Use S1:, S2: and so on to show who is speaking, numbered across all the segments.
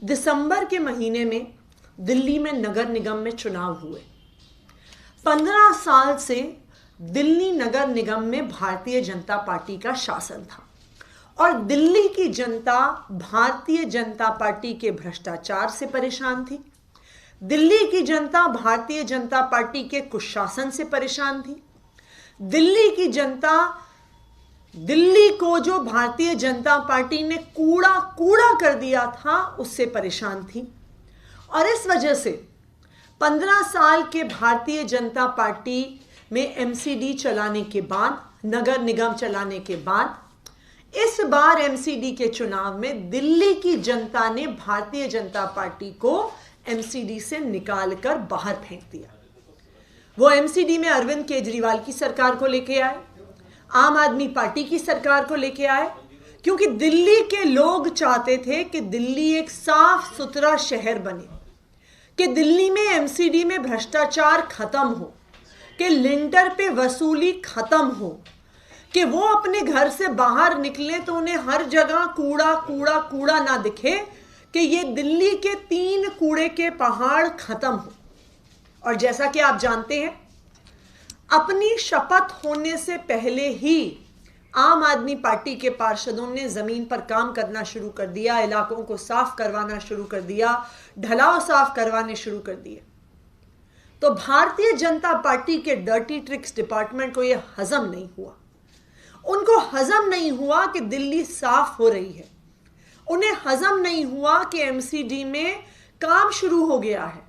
S1: दिसंबर के महीने में दिल्ली में नगर निगम में चुनाव हुए। 15 साल से दिल्ली नगर निगम में भारतीय जनता पार्टी का शासन था और दिल्ली की जनता भारतीय जनता पार्टी के भ्रष्टाचार से परेशान थी। दिल्ली की जनता भारतीय जनता पार्टी के कुशासन से परेशान थी। दिल्ली की जनता दिल्ली को जो भारतीय जनता पार्टी ने कूड़ा कूड़ा कर दिया था उससे परेशान थी। और इस वजह से 15 साल के भारतीय जनता पार्टी में एमसीडी चलाने के बाद, नगर निगम चलाने के बाद, इस बार एमसीडी के चुनाव में दिल्ली की जनता ने भारतीय जनता पार्टी को एमसीडी से निकालकर बाहर फेंक दिया। वो एमसीडी में अरविंद केजरीवाल की सरकार को लेके आए, आम आदमी पार्टी की सरकार को लेके आए, क्योंकि दिल्ली के लोग चाहते थे कि दिल्ली एक साफ सुथरा शहर बने, कि दिल्ली में एमसीडी में भ्रष्टाचार खत्म हो, कि लिंटर पे वसूली खत्म हो, कि वो अपने घर से बाहर निकले तो उन्हें हर जगह कूड़ा कूड़ा कूड़ा ना दिखे, कि ये दिल्ली के 3 कूड़े के पहाड़ खत्म हो। और जैसा कि आप जानते हैं, अपनी शपथ होने से पहले ही आम आदमी पार्टी के पार्षदों ने जमीन पर काम करना शुरू कर दिया, इलाकों को साफ करवाना शुरू कर दिया, ढलाव साफ करवाने शुरू कर दिए। तो भारतीय जनता पार्टी के डर्टी ट्रिक्स डिपार्टमेंट को यह हजम नहीं हुआ। उनको हजम नहीं हुआ कि दिल्ली साफ हो रही है। उन्हें हजम नहीं हुआ कि एमसीडी में काम शुरू हो गया है।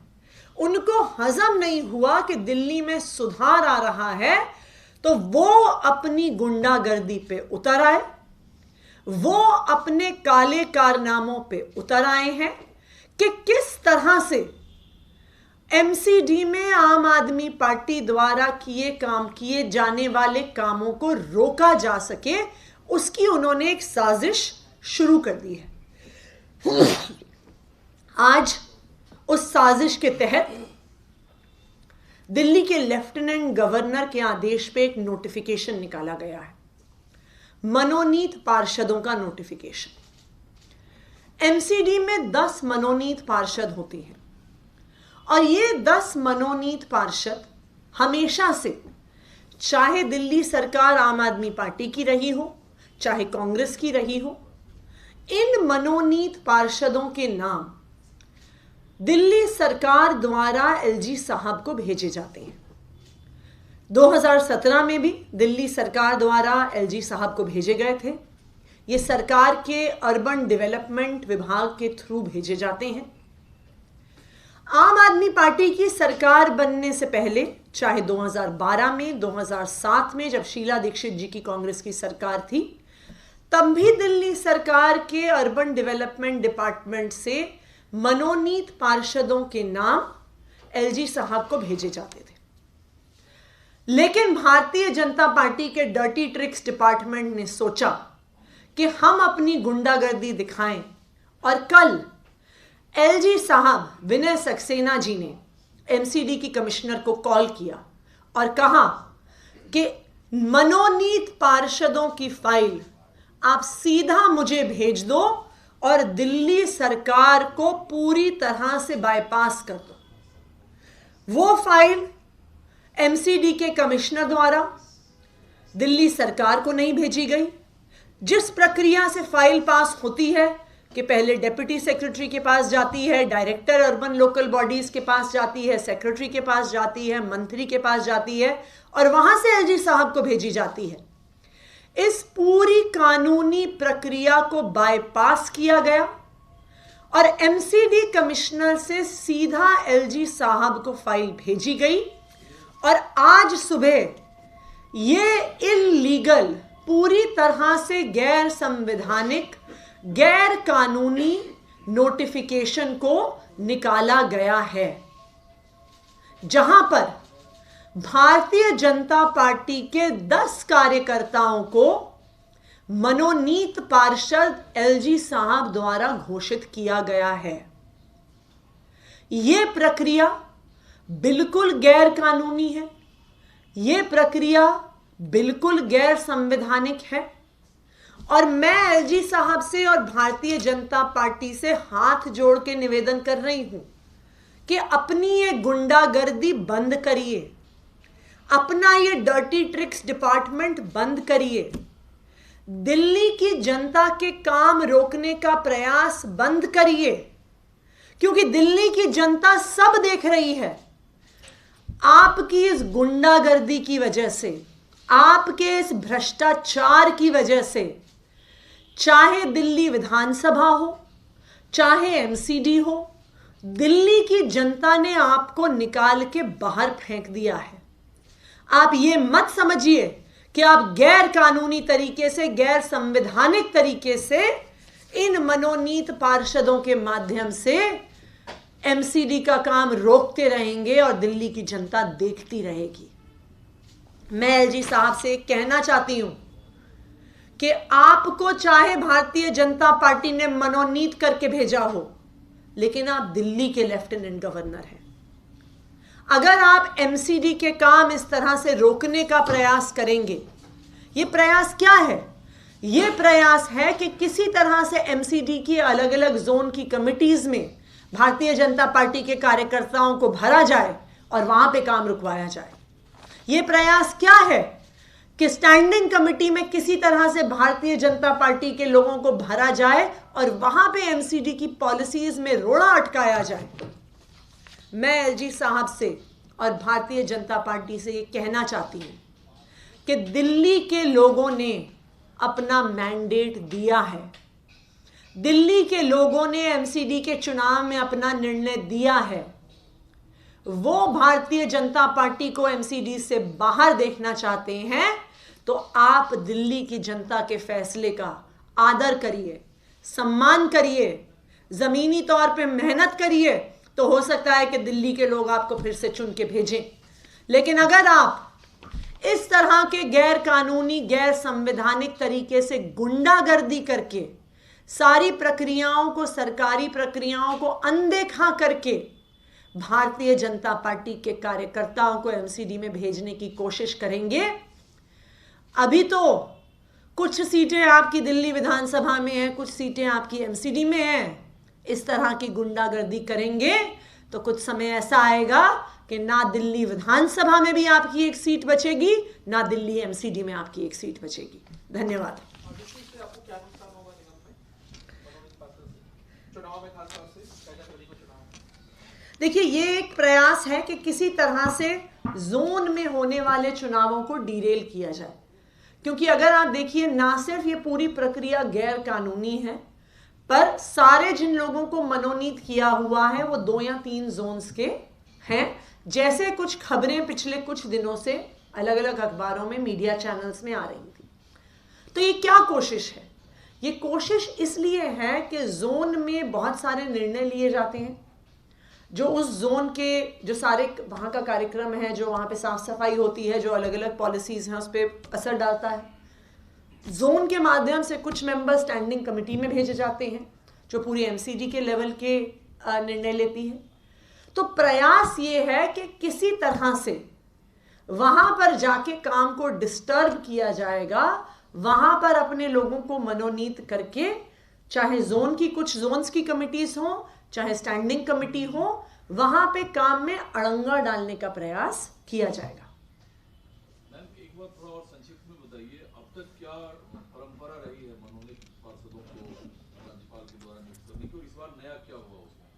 S1: उनको हजम नहीं हुआ कि दिल्ली में सुधार आ रहा है। तो वो अपनी गुंडागर्दी पे उतर आए, वो अपने काले कारनामों पे उतर आए हैं कि किस तरह से एमसीडी में आम आदमी पार्टी द्वारा किए जाने वाले कामों को रोका जा सके, उसकी उन्होंने एक साजिश शुरू कर दी है। आज उस साजिश के तहत दिल्ली के लेफ्टिनेंट गवर्नर के आदेश पे एक नोटिफिकेशन निकाला गया है, मनोनीत पार्षदों का नोटिफिकेशन। एमसीडी में 10 मनोनीत पार्षद होती हैं और ये 10 मनोनीत पार्षद हमेशा से, चाहे दिल्ली सरकार आम आदमी पार्टी की रही हो, चाहे कांग्रेस की रही हो, इन मनोनीत पार्षदों के नाम दिल्ली सरकार द्वारा एलजी साहब को भेजे जाते हैं। 2017 में भी दिल्ली सरकार द्वारा एलजी साहब को भेजे गए थे। ये सरकार के अर्बन डेवलपमेंट विभाग के थ्रू भेजे जाते हैं। आम आदमी पार्टी की सरकार बनने से पहले, चाहे 2012 में, 2007 में जब शीला दीक्षित जी की कांग्रेस की सरकार थी, तब भी दिल्ली सरकार के अर्बन डेवलपमेंट डिपार्टमेंट से मनोनीत पार्षदों के नाम एलजी साहब को भेजे जाते थे। लेकिन भारतीय जनता पार्टी के डर्टी ट्रिक्स डिपार्टमेंट ने सोचा कि हम अपनी गुंडागर्दी दिखाएं और कल एलजी साहब विनय सक्सेना जी ने एमसीडी की कमिश्नर को कॉल किया और कहा कि मनोनीत पार्षदों की फाइल आप सीधा मुझे भेज दो और दिल्ली सरकार को पूरी तरह से बाईपास कर दो। वो फाइल एमसीडी के कमिश्नर द्वारा दिल्ली सरकार को नहीं भेजी गई। जिस प्रक्रिया से फाइल पास होती है कि पहले डिप्टी सेक्रेटरी के पास जाती है, डायरेक्टर अर्बन लोकल बॉडीज के पास जाती है, सेक्रेटरी के पास जाती है, मंत्री के पास जाती है और वहां से एलजी साहब को भेजी जाती है। इस पूरी कानूनी प्रक्रिया को बाईपास किया गया और एमसीडी कमिश्नर से सीधा एलजी साहब को फाइल भेजी गई और आज सुबह ये इल्लीगल, पूरी तरह से गैर संवैधानिक, गैर कानूनी नोटिफिकेशन को निकाला गया है, जहां पर भारतीय जनता पार्टी के 10 कार्यकर्ताओं को मनोनीत पार्षद एलजी साहब द्वारा घोषित किया गया है। यह प्रक्रिया बिल्कुल गैर कानूनी है, यह प्रक्रिया बिल्कुल गैर संवैधानिक है और मैं एलजी साहब से और भारतीय जनता पार्टी से हाथ जोड़ के निवेदन कर रही हूं कि अपनी ये गुंडागर्दी बंद करिए, अपना ये डर्टी ट्रिक्स डिपार्टमेंट बंद करिए, दिल्ली की जनता के काम रोकने का प्रयास बंद करिए, क्योंकि दिल्ली की जनता सब देख रही है। आपकी इस गुंडागर्दी की वजह से, आपके इस भ्रष्टाचार की वजह से, चाहे दिल्ली विधानसभा हो, चाहे एमसीडी हो, दिल्ली की जनता ने आपको निकाल के बाहर फेंक दिया है। आप ये मत समझिए कि आप गैर कानूनी तरीके से, गैर संवैधानिक तरीके से इन मनोनीत पार्षदों के माध्यम से एमसीडी का काम रोकते रहेंगे और दिल्ली की जनता देखती रहेगी। मैं एलजी साहब से कहना चाहती हूं कि आपको चाहे भारतीय जनता पार्टी ने मनोनीत करके भेजा हो, लेकिन आप दिल्ली के लेफ्टिनेंट गवर्नर हैं। अगर आप एमसीडी के काम इस तरह से रोकने का प्रयास करेंगे, ये प्रयास क्या है? ये प्रयास है कि किसी तरह से एमसीडी की अलग अलग जोन की कमिटीज में भारतीय जनता पार्टी के कार्यकर्ताओं को भरा जाए और वहां पे काम रुकवाया जाए। ये प्रयास क्या है कि स्टैंडिंग कमेटी में किसी तरह से भारतीय जनता पार्टी के लोगों को भरा जाए और वहां पे एमसीडी की पॉलिसीज में रोड़ा अटकाया जाए। मैं एलजी साहब से और भारतीय जनता पार्टी से ये कहना चाहती हूं कि दिल्ली के लोगों ने अपना मैंडेट दिया है, दिल्ली के लोगों ने एमसीडी के चुनाव में अपना निर्णय दिया है। वो भारतीय जनता पार्टी को एमसीडी से बाहर देखना चाहते हैं, तो आप दिल्ली की जनता के फैसले का आदर करिए, सम्मान करिए, जमीनी तौर पे मेहनत करिए, तो हो सकता है कि दिल्ली के लोग आपको फिर से चुन के भेजें। लेकिन अगर आप इस तरह के गैर कानूनी, गैर संवैधानिक तरीके से गुंडागर्दी करके, सारी प्रक्रियाओं को, सरकारी प्रक्रियाओं को अनदेखा करके भारतीय जनता पार्टी के कार्यकर्ताओं को एमसीडी में भेजने की कोशिश करेंगे, अभी तो कुछ सीटें आपकी दिल्ली विधानसभा में हैं, कुछ सीटें आपकी एमसीडी में हैं, इस तरह की गुंडागर्दी करेंगे तो कुछ समय ऐसा आएगा कि ना दिल्ली विधानसभा में भी आपकी एक सीट बचेगी, ना दिल्ली एमसीडी में आपकी एक सीट बचेगी। धन्यवाद। देखिए, ये एक प्रयास है कि किसी तरह से जोन में होने वाले चुनावों को डीरेल किया जाए, क्योंकि अगर आप देखिए, ना सिर्फ ये पूरी प्रक्रिया गैर कानूनी है, पर सारे जिन लोगों को मनोनीत किया हुआ है वो 2 या 3 जोन्स के हैं, जैसे कुछ खबरें पिछले कुछ दिनों से अलग अलग अखबारों में, मीडिया चैनल्स में आ रही थी। तो ये क्या कोशिश है? ये कोशिश इसलिए है कि जोन में बहुत सारे निर्णय लिए जाते हैं, जो उस जोन के जो सारे वहाँ का कार्यक्रम है, जो वहाँ पे साफ सफाई होती है, जो अलग अलग पॉलिसीज हैं, उस पर असर डालता है। जोन के माध्यम से कुछ मेंबर स्टैंडिंग कमेटी में भेजे जाते हैं, जो पूरी एमसीडी के लेवल के निर्णय लेती है। तो प्रयास ये है कि किसी तरह से वहाँ पर जाके काम को डिस्टर्ब किया जाएगा, वहाँ पर अपने लोगों को मनोनीत करके, चाहे जोन की कुछ जोन्स की कमिटीज हो, चाहे स्टैंडिंग कमेटी हो, वहां पे काम में अड़ंगा डालने का प्रयास किया जाएगा।
S2: मैम, एक बार थोड़ा और संक्षिप्त में बताइए, अब तक क्या परंपरा रही है मनोनीत पार्षदों को राज्यपाल के द्वारा नियुक्त करने की, और इस बार नया क्या हुआ उसमें?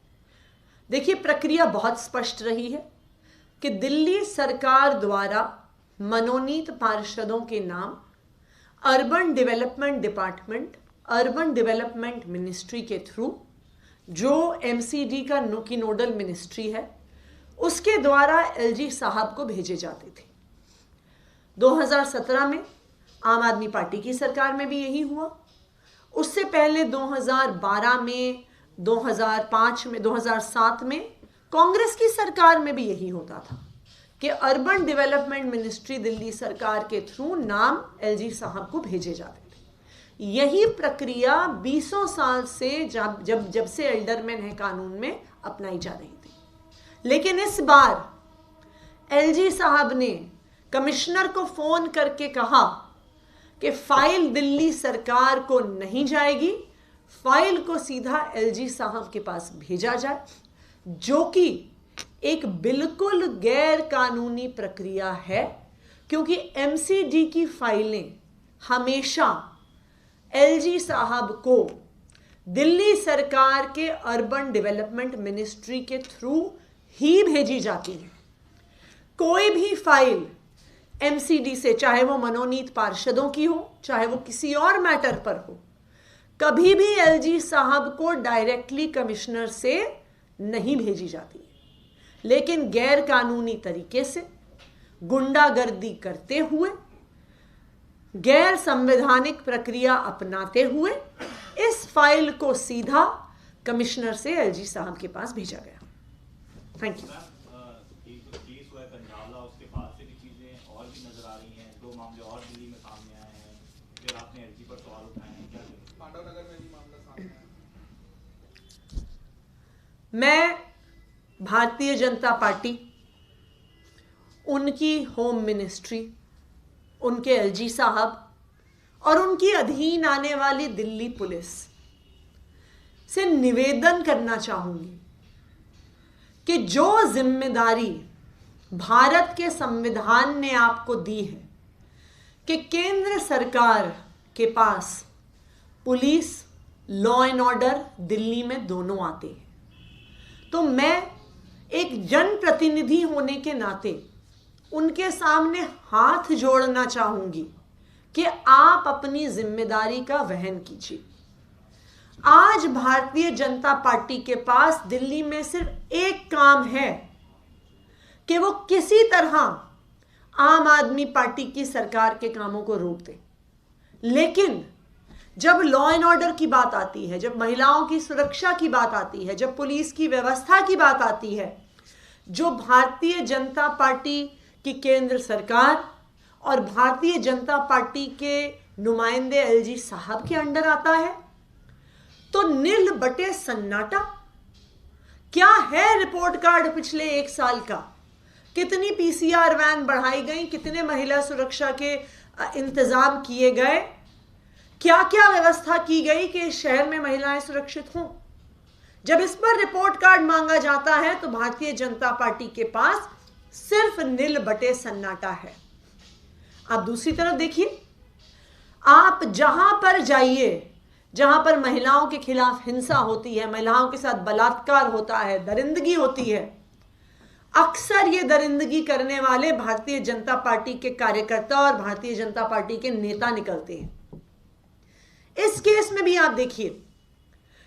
S1: देखिए, प्रक्रिया बहुत स्पष्ट रही है कि दिल्ली सरकार द्वारा मनोनीत पार्षदों के नाम urban development department, urban development ministry के थ्रू, जो एमसीडी का की नोडल मिनिस्ट्री है, उसके द्वारा एलजी साहब को भेजे जाते थे। 2017 में आम आदमी पार्टी की सरकार में भी यही हुआ। उससे पहले 2012 में, 2005 में, 2007 में कांग्रेस की सरकार में भी यही होता था कि अर्बन डेवलपमेंट मिनिस्ट्री दिल्ली सरकार के थ्रू नाम एलजी साहब को भेजे जाते थे। यही प्रक्रिया 20 साल से जब से एल्डरमैन है कानून में अपनाई जा रही थी। लेकिन इस बार एलजी साहब ने कमिश्नर को फोन करके कहा कि फाइल दिल्ली सरकार को नहीं जाएगी, फाइल को सीधा एलजी साहब के पास भेजा जाए, जो कि एक बिल्कुल गैर कानूनी प्रक्रिया है, क्योंकि एमसीडी की फाइलें हमेशा एलजी साहब को दिल्ली सरकार के अर्बन डेवलपमेंट मिनिस्ट्री के थ्रू ही भेजी जाती है। कोई भी फाइल एमसीडी से, चाहे वो मनोनीत पार्षदों की हो, चाहे वो किसी और मैटर पर हो, कभी भी एलजी साहब को डायरेक्टली कमिश्नर से नहीं भेजी जाती है, लेकिन गैर कानूनी तरीके से, गुंडागर्दी करते हुए, गैर संवैधानिक प्रक्रिया अपनाते हुए इस फाइल को सीधा कमिश्नर से एलजी साहब के पास भेजा गया। Thank you.
S3: केस हुआ है कंझावला, उसके बाद से भी चीजें और भी नजर आ रही हैं, 2 मामले और दिल्ली में सामने आए हैं, फिर आपने एलजी पर सवाल उठाए हैं, क्या करें?
S4: पांडव नगर में भी मामला सामने आया।
S1: मैं भारतीय जनता पार्टी, उनकी होम मिनिस्ट्री, उनके एलजी साहब और उनकी अधीन आने वाली दिल्ली पुलिस से निवेदन करना चाहूंगी कि जो जिम्मेदारी भारत के संविधान ने आपको दी है कि केंद्र सरकार के पास police, law and order Delhi में दोनों आते हैं, तो मैं एक जनप्रतिनिधि होने के नाते उनके सामने हाथ जोड़ना चाहूंगी कि आप अपनी जिम्मेदारी का वहन कीजिए। आज भारतीय जनता पार्टी के पास दिल्ली में सिर्फ एक काम है कि वो किसी तरह आम आदमी पार्टी की सरकार के कामों को रोक दे। लेकिन जब लॉ एंड ऑर्डर की बात आती है, जब महिलाओं की सुरक्षा की बात आती है, जब पुलिस की व्यवस्था की बात आती है, जो भारतीय जनता पार्टी की केंद्र सरकार और भारतीय जनता पार्टी के नुमाइंदे एलजी साहब के अंडर आता है, तो नील बटे सन्नाटा। क्या है रिपोर्ट कार्ड पिछले 1 साल का? कितनी पीसीआर वैन बढ़ाई गई, कितने महिला सुरक्षा के इंतजाम किए गए, क्या क्या व्यवस्था की गई कि इस शहर में महिलाएं सुरक्षित हों? जब इस पर रिपोर्ट कार्ड मांगा जाता है तो भारतीय जनता पार्टी के पास सिर्फ नील बटे सन्नाटा है। आप दूसरी तरफ देखिए, आप जहां पर जाइए, जहां पर महिलाओं के खिलाफ हिंसा होती है, महिलाओं के साथ बलात्कार होता है, दरिंदगी होती है, अक्सर ये दरिंदगी करने वाले भारतीय जनता पार्टी के कार्यकर्ता और भारतीय जनता पार्टी के नेता निकलते हैं। इस केस में भी आप देखिए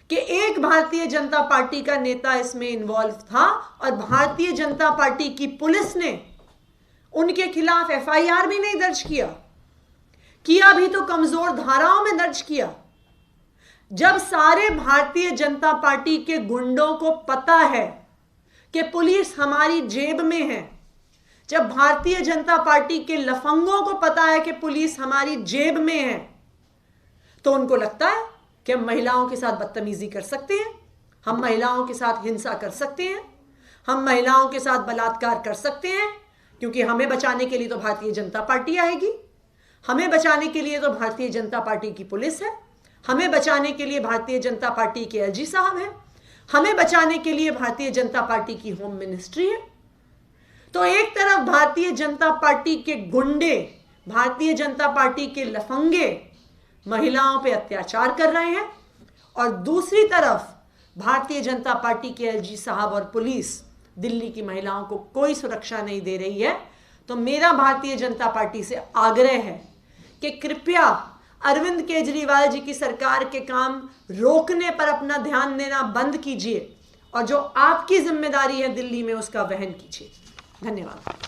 S1: कि एक भारतीय जनता पार्टी का नेता इसमें इन्वॉल्व था और भारतीय जनता पार्टी की पुलिस ने उनके खिलाफ एफआईआर भी नहीं दर्ज किया भी तो कमजोर धाराओं में दर्ज किया। जब सारे भारतीय जनता पार्टी के गुंडों को पता है कि पुलिस हमारी जेब में है, जब भारतीय जनता पार्टी के लफंगों को पता है कि पुलिस हमारी जेब में है, तो उनको लगता है कि हम महिलाओं के साथ बदतमीजी कर सकते हैं, हम महिलाओं के साथ हिंसा कर सकते हैं, हम महिलाओं के साथ बलात्कार कर सकते हैं, क्योंकि हमें बचाने के लिए तो भारतीय जनता पार्टी आएगी, हमें बचाने के लिए तो भारतीय जनता पार्टी की पुलिस है, हमें बचाने के लिए भारतीय जनता पार्टी के एलजी साहब हैं, हमें बचाने के लिए भारतीय जनता पार्टी की होम मिनिस्ट्री है। तो एक तरफ भारतीय जनता पार्टी के गुंडे, भारतीय जनता पार्टी के लफंगे महिलाओं पे अत्याचार कर रहे हैं और दूसरी तरफ भारतीय जनता पार्टी के एलजी साहब और पुलिस दिल्ली की महिलाओं को कोई सुरक्षा नहीं दे रही है। तो मेरा भारतीय जनता पार्टी से आग्रह है कि कृपया अरविंद केजरीवाल जी की सरकार के काम रोकने पर अपना ध्यान देना बंद कीजिए और जो आपकी जिम्मेदारी है दिल्ली में उसका वहन कीजिए। धन्यवाद।